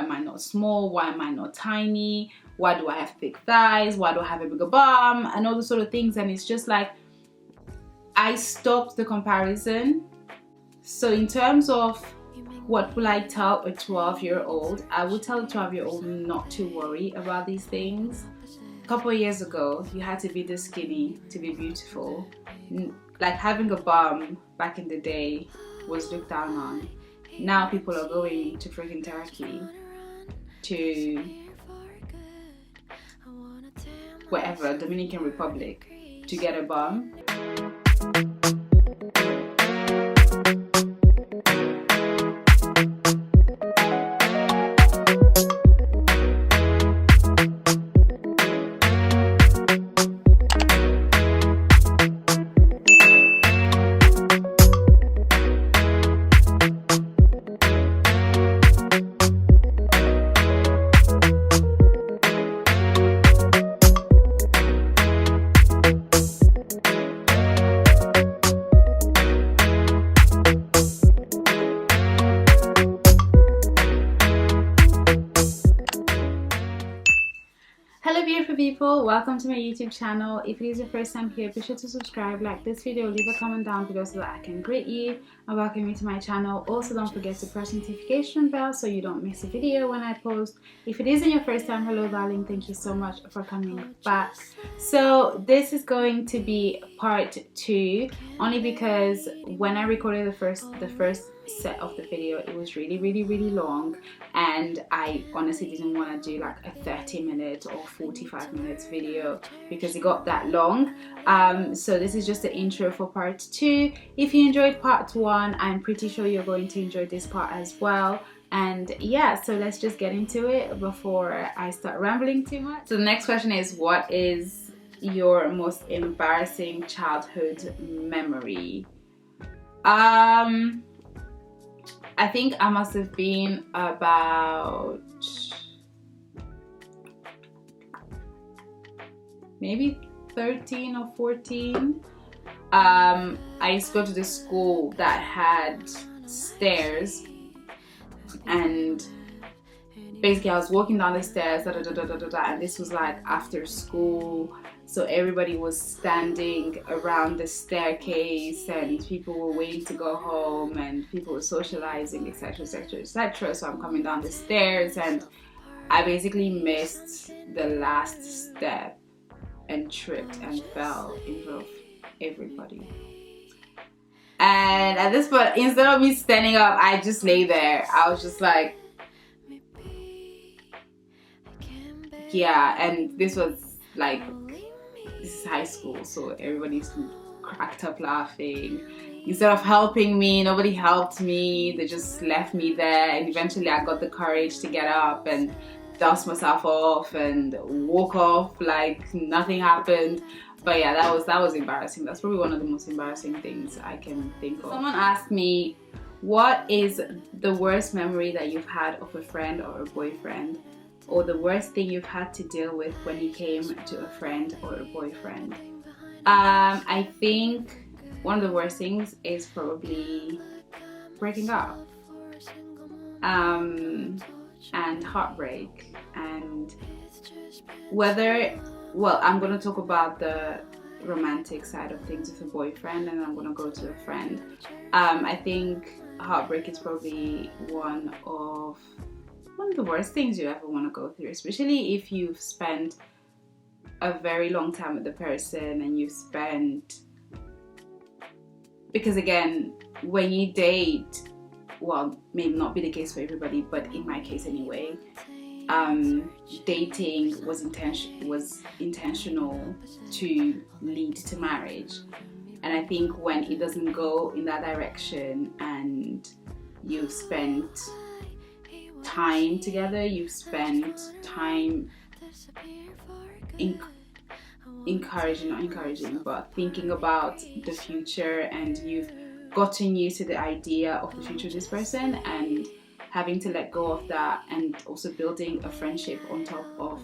Why am I not small? Why am I not tiny? Why do I have thick thighs? Why do I have a bigger bum? And all those sort of things. And it's just like, I stopped the comparison. So in terms of what will I tell a 12-year-old, I would tell a 12-year-old not to worry about these things. A couple of years ago, you had to be this skinny to be beautiful. Like having a bum back in the day was looked down on. Now people are going to freaking Turkey, to wherever, Dominican Republic, to get a bum. Hello beautiful people, welcome to my YouTube channel. If it is your first time here, be sure to subscribe, like this video, leave a comment down below so that I can greet you and welcome you to my channel. Also don't forget to press notification bell so you don't miss a video when I post. If it isn't your first time, hello darling, thank you so much for coming back. So this is going to be part 2, only because when I recorded the first set of the video, it was really long, and I honestly didn't want to do like a 30-minute or 45 minutes video because it got that long. So this is just the intro for part 2. If you enjoyed part 1, I'm pretty sure you're going to enjoy this part as well. And yeah, so let's just get into it before I start rambling too much. So the next question is, what is your most embarrassing childhood memory? I think I must have been about maybe 13 or 14. I used to go to this school that had stairs, and basically I was walking down the stairs, and this was like after school. So everybody was standing around the staircase and people were waiting to go home and people were socializing, etc, etc, etc. So I'm coming down the stairs and I basically missed the last step and tripped and fell in front of everybody. And at this point, instead of me standing up, I just lay there. I was just like, yeah. And this was like, this is high school, so everybody's cracked up laughing. Instead of helping me, nobody helped me. They just left me there, and eventually I got the courage to get up and dust myself off and walk off like nothing happened. But yeah, that was embarrassing. That's probably one of the most embarrassing things I can think of. Someone asked me, what is the worst memory that you've had of a friend or a boyfriend? Or the worst thing you've had to deal with when you came to a friend or a boyfriend? I think one of the worst things is probably breaking up, and heartbreak, and whether, well, I'm going to talk about the romantic side of things with a boyfriend, and I'm going to go to a friend. I think heartbreak is probably one of the worst things you ever want to go through, especially if you've spent a very long time with the person and you've spent, because again, when you date, well, maybe not be the case for everybody, but in my case anyway, dating was intentional to lead to marriage. And I think when it doesn't go in that direction and you've spent time together, you've spent time but thinking about the future, and you've gotten used to the idea of the future of this person, and having to let go of that and also building a friendship on top of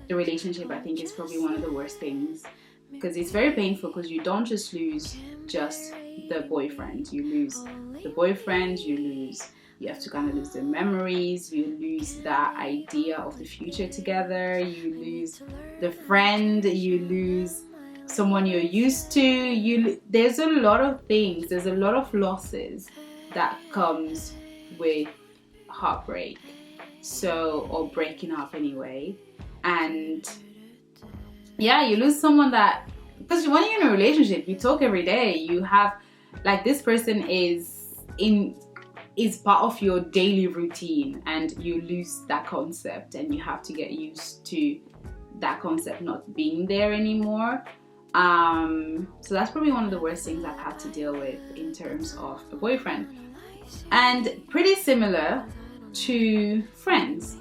the relationship, I think is probably one of the worst things, because it's very painful, because you don't just lose just the boyfriend, you lose the boyfriend, you lose you have to kind of lose the memories, you lose that idea of the future together, you lose the friend, you lose someone you're used to. There's a lot of things, there's a lot of losses that comes with heartbreak, or breaking up anyway. And yeah, you lose someone that, because when you're in a relationship, you talk every day, you have, like, this person is part of your daily routine, and you lose that concept, and you have to get used to that concept not being there anymore. So that's probably one of the worst things I've had to deal with in terms of a boyfriend. And pretty similar to friends,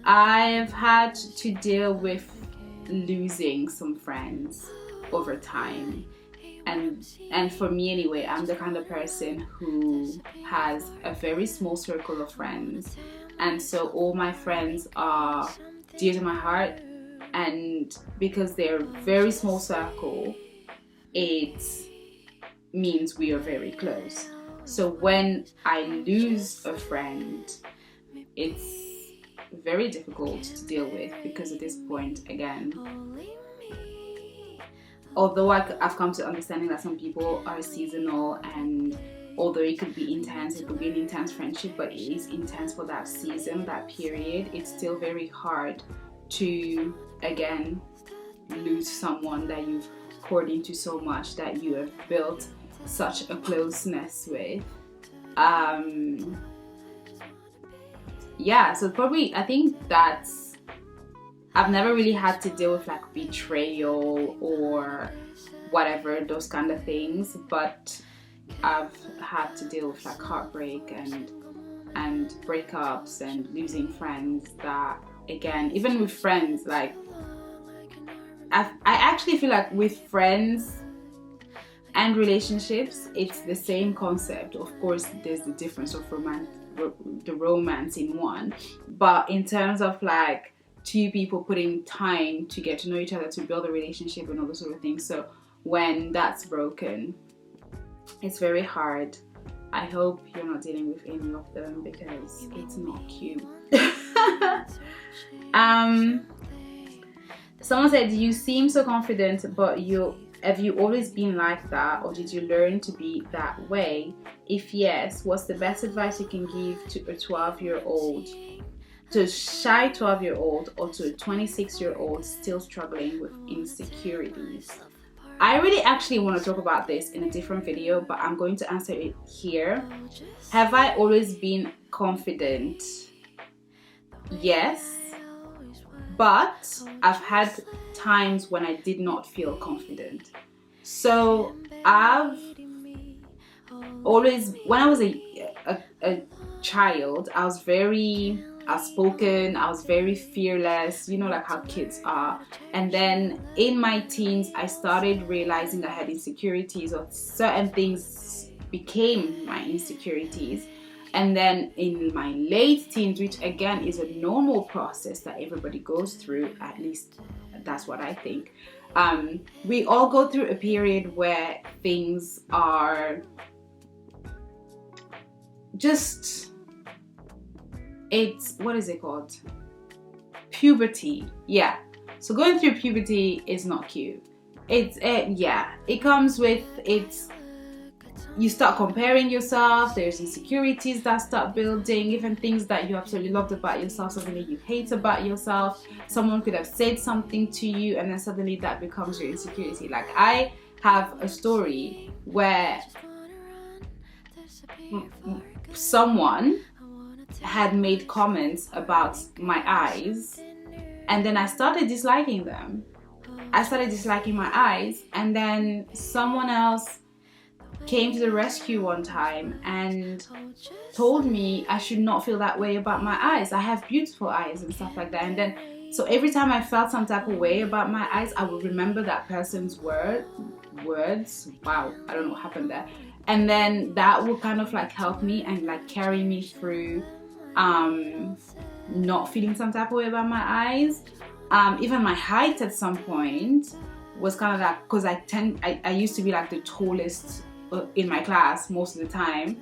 I've had to deal with losing some friends over time. And for me anyway, I'm the kind of person who has a very small circle of friends, and so all my friends are dear to my heart, and because they're a very small circle, it means we are very close. So when I lose a friend, it's very difficult to deal with, because at this point, again, although I've come to understanding that some people are seasonal, and although it could be intense, it could be an intense friendship, but it is intense for that season, that period, it's still very hard to, again, lose someone that you've poured into so much, that you have built such a closeness with. Yeah, so probably, I think that's, I've never really had to deal with like betrayal or whatever, those kind of things, but I've had to deal with like heartbreak and breakups and losing friends that, again, even with friends, like I actually feel like with friends and relationships, it's the same concept. Of course, there's the difference of the romance in one, but in terms of like two people putting time to get to know each other, to build a relationship and all those sort of things, so when that's broken, it's very hard. I hope you're not dealing with any of them, because it's not cute. Someone said, you seem so confident, but have you always been like that, or did you learn to be that way? If yes, what's the best advice you can give to a 12-year-old, to a shy 12-year-old, or to a 26-year-old still struggling with insecurities? I really actually want to talk about this in a different video, but I'm going to answer it here. Have I always been confident? Yes, but I've had times when I did not feel confident. So I've always, when I was a child, I was very outspoken, I was very fearless, you know, like how kids are. And then in my teens, I started realizing I had insecurities, or certain things became my insecurities. And then in my late teens, which again is a normal process that everybody goes through, at least that's what I think, we all go through a period where things are just, it's, what is it called? Puberty. Yeah. So going through puberty is not cute. It's, yeah, it comes with, it's, you start comparing yourself, there's insecurities that start building, even things that you absolutely loved about yourself, suddenly you hate about yourself. Someone could have said something to you, and then suddenly that becomes your insecurity. Like, I have a story where someone had made comments about my eyes, and then I started disliking them. I started disliking my eyes, and then someone else came to the rescue one time and told me I should not feel that way about my eyes. I have beautiful eyes and stuff like that. And then, so every time I felt some type of way about my eyes, I would remember that person's words. Wow, I don't know what happened there. And then that would kind of like help me and like carry me through not feeling some type of way about my eyes. Even my height at some point was kind of like, because I used to be like the tallest in my class most of the time,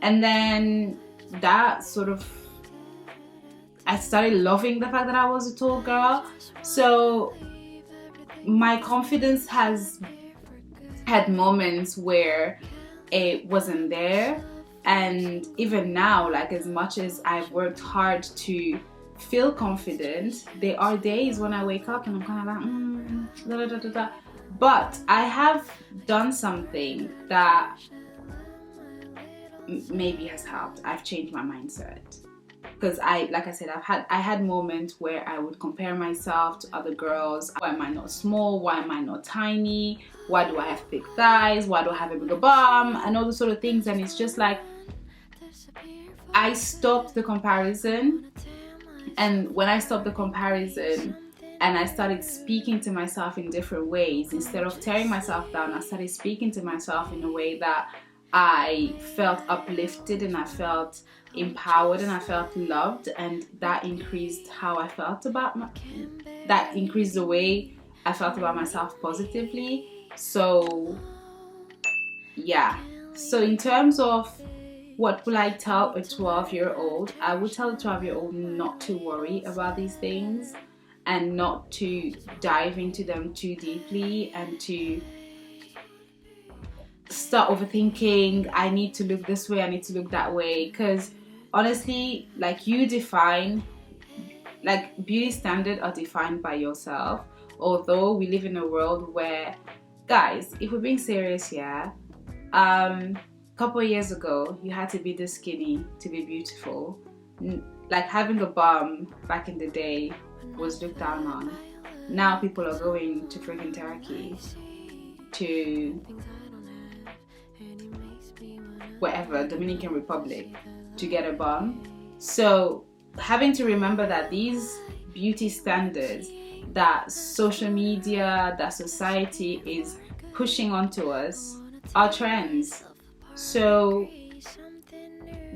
and then that sort of, I started loving the fact that I was a tall girl. So my confidence has had moments where it wasn't there, and even now, like, as much as I've worked hard to feel confident, there are days when I wake up and I'm kind of like da, da, da, da, da. But I have done something that maybe has helped. I've changed my mindset. Because like I said, I had moments where I would compare myself to other girls. Why am I not small? Why am I not tiny? Why do I have thick thighs? Why do I have a bigger bum? And all those sort of things. And it's just like, I stopped the comparison. And when I stopped the comparison and I started speaking to myself in different ways, instead of tearing myself down, I started speaking to myself in a way that I felt uplifted and I felt empowered and I felt loved, and that increased how I felt about that increased the way I felt about myself positively. So yeah, so in terms of what will I tell a 12-year-old, I would tell a 12-year-old not to worry about these things and not to dive into them too deeply and to start overthinking, I need to look this way, I need to look that way. Because honestly, like, you define, like, beauty standards are defined by yourself. Although we live in a world where, guys, if we're being serious, yeah, couple of years ago you had to be this skinny to be beautiful. Like, having a bum back in the day was looked down on. Now people are going to freaking Turkey, to wherever, Dominican Republic, to get a bum. So having to remember that these beauty standards that social media, that society is pushing onto us are trends. So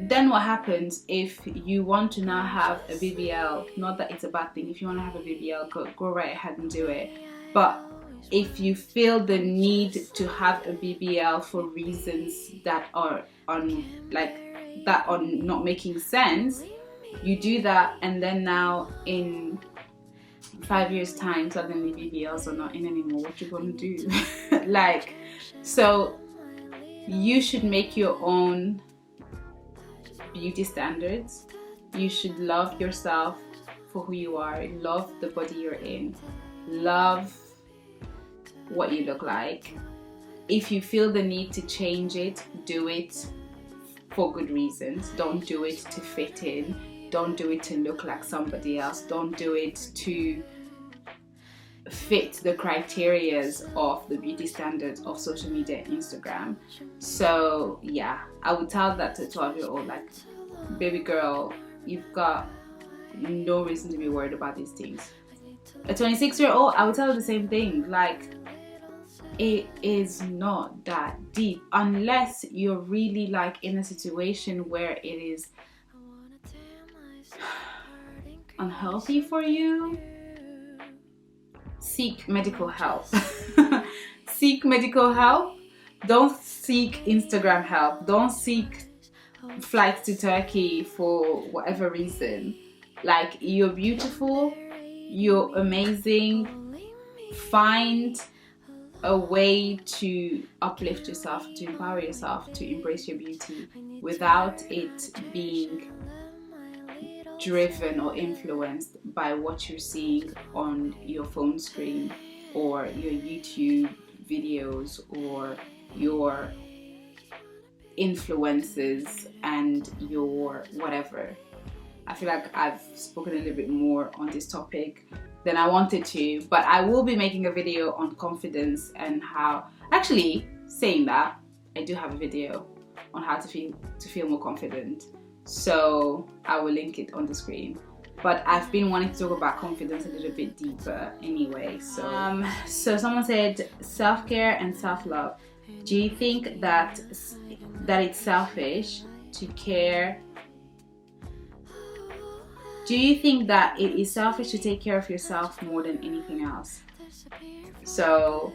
then what happens if you want to now have a BBL? Not that it's a bad thing. If you want to have a BBL, go right ahead and do it. But if you feel the need to have a BBL for reasons that are not making sense, you do that, and then now in 5 years time suddenly BBLs are not in anymore. What you gonna do? Like, so you should make your own beauty standards. You should love yourself for who you are, love the body you're in, love what you look like. If you feel the need to change it, do it for good reasons. Don't do it to fit in. Don't do it to look like somebody else. Don't do it to fit the criterias of the beauty standards of social media and Instagram. So yeah, I would tell that to a 12-year-old, like, baby girl, you've got no reason to be worried about these things. A 26-year-old, I would tell her the same thing. Like, it is not that deep unless you're really like in a situation where it is unhealthy for you. Seek medical help. Seek medical help. Don't seek Instagram help. Don't seek flights to Turkey for whatever reason. Like, you're beautiful, you're amazing. Find a way to uplift yourself, to empower yourself, to embrace your beauty without it being driven or influenced by what you're seeing on your phone screen or your YouTube videos or your influences and your whatever. I feel like I've spoken a little bit more on this topic than I wanted to, but I will be making a video on confidence and how, actually, saying that, I do have a video on how to feel more confident. So I will link it on the screen. But I've been wanting to talk about confidence a little bit deeper anyway. So so someone said self-care and self-love. Do you think that it's selfish to care? Do you think that it is selfish to take care of yourself more than anything else? So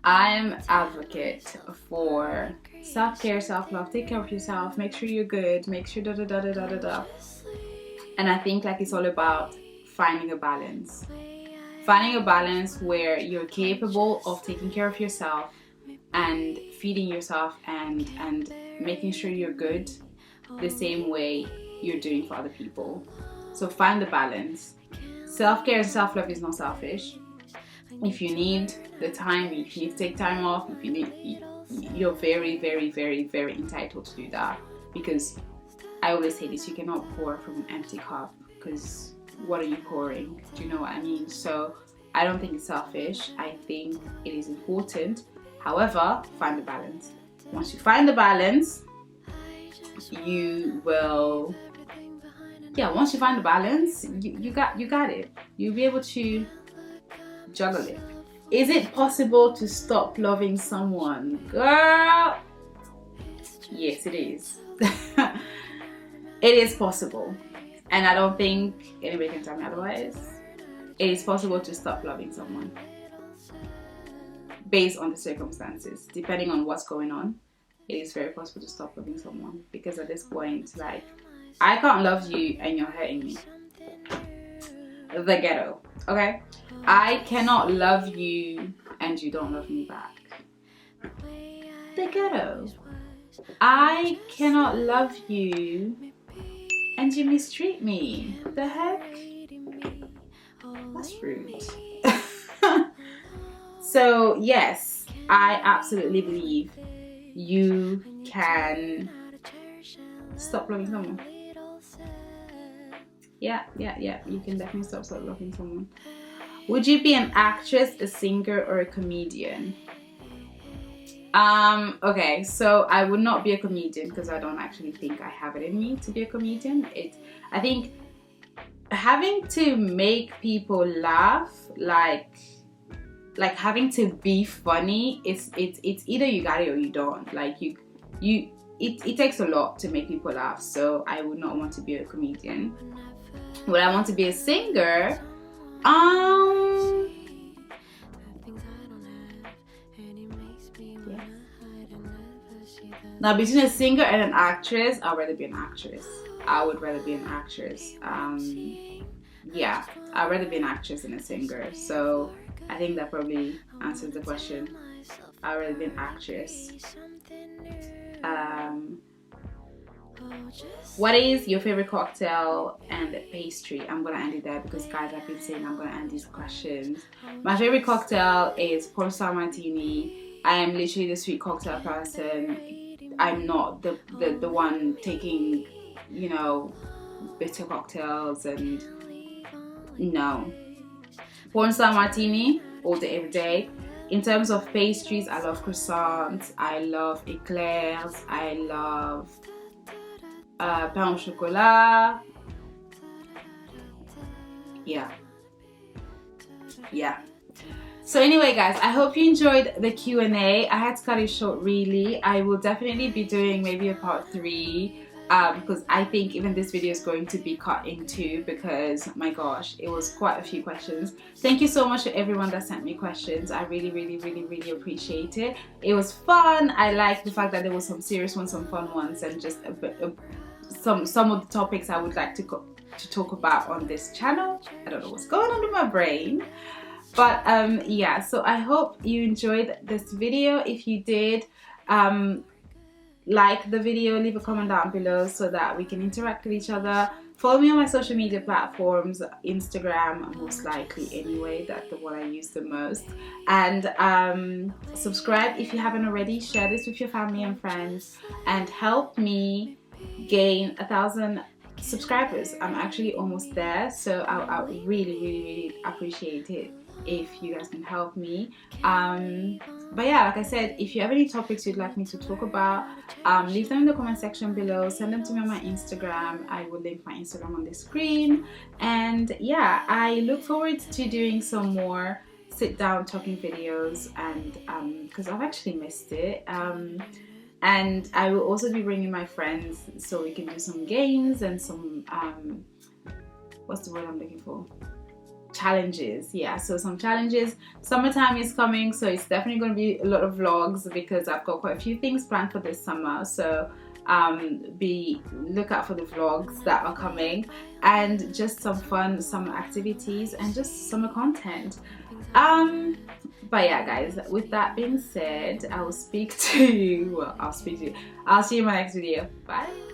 I'm advocate for self-care, self-love. Take care of yourself. Make sure you're good. Make sure da da da da da da da. And I think like it's all about finding a balance. Finding a balance where you're capable of taking care of yourself and feeding yourself and making sure you're good the same way you're doing for other people. So find the balance. Self-care and self-love is not selfish. If you need the time, if you need to take time off, if you need, you're very, very, very, very entitled to do that. Because I always say this, you cannot pour from an empty cup, because what are you pouring? Do you know what I mean? So I don't think it's selfish. I think it is important. However, find the balance. Once you find the balance, you will, once you find the balance, you got it. You'll be able to juggle it. Is it possible to stop loving someone? Girl, yes, it is. It is possible, and I don't think anybody can tell me otherwise. It is possible to stop loving someone based on the circumstances. Depending on what's going on, it is very possible to stop loving someone, because at this point, like, I can't love you and you're hurting me. The ghetto, okay? I cannot love you and you don't love me back. The ghetto. I cannot love you and you mistreat me. The heck? That's rude. So yes, I absolutely believe you can stop loving someone. Yeah, you can definitely stop loving someone. Would you be an actress, a singer, or a comedian? Okay, so I would not be a comedian because I don't actually think I have it in me to be a comedian. I think having to make people laugh, like having to be funny, it's either you got it or you don't. Like it takes a lot to make people laugh. So I would not want to be a comedian. Would I want to be a singer? Now, between a singer and an actress, I'd rather be an actress. I would rather be an actress. Yeah, I'd rather be an actress than a singer. So I think that probably answers the question. I'd rather be an actress. What is your favorite cocktail and pastry? I'm gonna end it there because, guys, I've been saying I'm gonna end these questions. My favorite cocktail is pornstar martini. I am literally the sweet cocktail person. I'm not the one taking, you know, bitter cocktails, and no. Pornstar martini all day, every day. In terms of pastries, I love croissants, I love eclairs, I love pain au chocolat. Yeah. So anyway, guys, I hope you enjoyed the Q&A. I had to cut it short, really. I will definitely be doing maybe a part 3 because I think even this video is going to be cut in 2 because, my gosh, it was quite a few questions. Thank you so much to everyone that sent me questions. I really, really, really, really appreciate it. It was fun. I like the fact that there was some serious ones, some fun ones, and just some of the topics I would like to talk about on this channel. I don't know what's going on in my brain. But yeah, so I hope you enjoyed this video. If you did, like the video, leave a comment down below so that we can interact with each other. Follow me on my social media platforms, Instagram most likely anyway, that's the one I use the most. And subscribe if you haven't already. Share this with your family and friends and help me gain 1,000 subscribers. I'm actually almost there, so I would really, really, really appreciate it if you guys can help me. But yeah, like I said, if you have any topics you'd like me to talk about, leave them in the comment section below. Send them to me on my Instagram. I will link my Instagram on the screen. And yeah, I look forward to doing some more sit down talking videos, and because I've actually missed it. And I will also be bringing my friends so we can do some games and some what's the word I'm looking for? challenges. Yeah, so some challenges. Summertime is coming, so it's definitely going to be a lot of vlogs because I've got quite a few things planned for this summer. So look out for the vlogs that are coming, and just some fun summer activities and just summer content. But yeah, guys, with that being said, I will speak to you. Well, I'll see you in my next video. Bye.